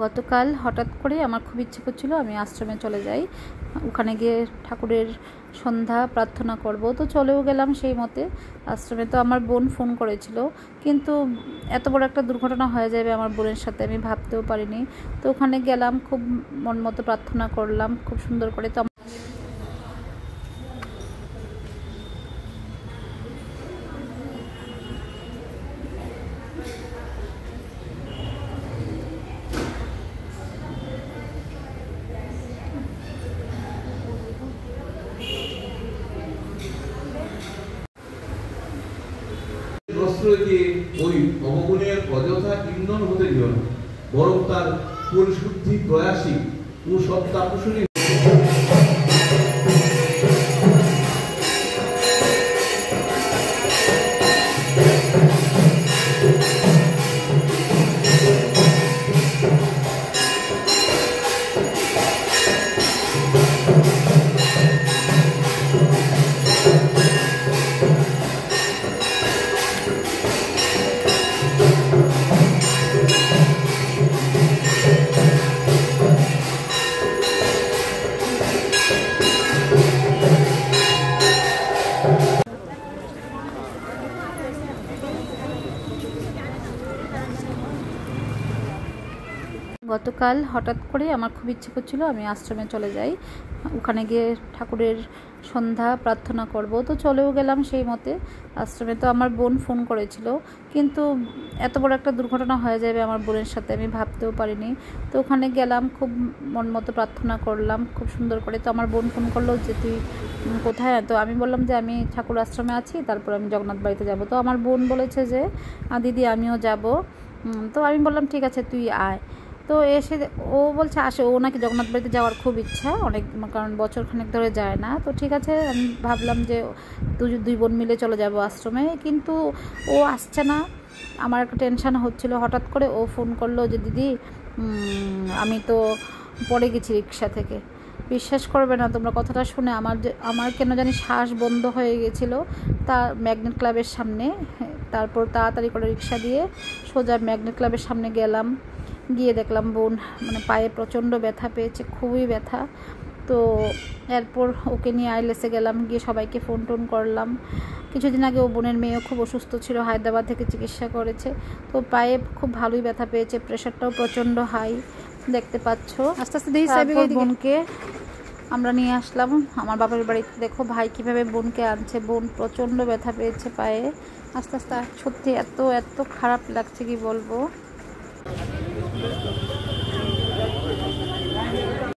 গতকাল হঠাৎ করে আমার খুব ইচ্ছে করছিল আমি আশ্রমে চলে যাই, ওখানে গিয়ে ঠাকুরের সন্ধ্যা প্রার্থনা করব। তো চলেও গেলাম সেই মতে আশ্রমে। তো আমার বোন ফোন করেছিল, কিন্তু এত বড় একটা দুর্ঘটনা হয়ে যাবে আমার বোনের সাথে আমি ভাবতেও পারিনি। তো ওখানে গেলাম, খুব মন মতো প্রার্থনা করলাম খুব সুন্দর করে। তো প্রশ্রয়কে ওই অবগুণের অযথা ইন্ধন হতে দিও না, বরং তার পরিশুদ্ধি প্রয়াসী ও সত্তা পোষণী গতকাল হঠাৎ করে আমার খুব ইচ্ছে করছিল আমি আশ্রমে চলে যাই, ওখানে গিয়ে ঠাকুরের সন্ধ্যা প্রার্থনা করব। তো চলেও গেলাম সেই মতে আশ্রমে। তো আমার বোন ফোন করেছিল, কিন্তু এত বড় একটা দুর্ঘটনা হয়ে যাবে আমার বোনের সাথে আমি ভাবতেও পারিনি। তো ওখানে গেলাম, খুব মন মতো প্রার্থনা করলাম খুব সুন্দর করে। তো আমার বোন ফোন করলো যে তুই কোথায়? তো আমি বললাম যে আমি ঠাকুর আশ্রমে আছি, তারপর আমি জগন্নাথ বাড়িতে যাব। তো আমার বোন বলেছে যে দিদি আমিও যাব। তো আমি বললাম ঠিক আছে তুই আয়। তো এসে ও বলছে আসে, ও নাকি জগন্নাথ বাড়িতে যাওয়ার খুব ইচ্ছা অনেক, কারণ বছরখানেক ধরে যায় না। তো ঠিক আছে আমি ভাবলাম যে দুই বোন মিলে চলে যাব আশ্রমে, কিন্তু ও আসছে না। আমার একটা টেনশান হচ্ছিল। হঠাৎ করে ও ফোন করলো যে দিদি আমি তো পড়ে গেছি রিক্সা থেকে। বিশ্বাস করবে না তোমরা, কথাটা শুনে আমার কেন জানি শ্বাস বন্ধ হয়ে গেছিলো। তা ম্যাগনেট ক্লাবের সামনে, তারপর তাড়াতাড়ি করে রিক্সা দিয়ে সোজা ম্যাগনেট ক্লাবের সামনে গেলাম। গিয়ে দেখলাম বোন পায়ে প্রচণ্ড ব্যথা পেয়েছে, খুবই ব্যথা। তো এরপর ওকে নিয়ে আইলেসে গেলাম, গিয়ে সবাইকে ফোন টোন করলাম। কিছুদিন আগে ও বোনের মেয়েও খুব অসুস্থ ছিল, হায়দ্রাবাদ থেকে চিকিৎসা করেছে। তো পায়ে খুব ভালোই ব্যথা পেয়েছে, প্রেশারটাও প্রচণ্ড হাই দেখতে পাচ্ছ। আস্তে আস্তে বোনকে আমরা নিয়ে আসলাম আমার বাবার বাড়িতে। দেখো ভাই কীভাবে বোনকে আনছে, বোন প্রচণ্ড ব্যথা পেয়েছে পায়ে। আস্তে আস্তে সত্যি এত খারাপ লাগছে কি বলবো।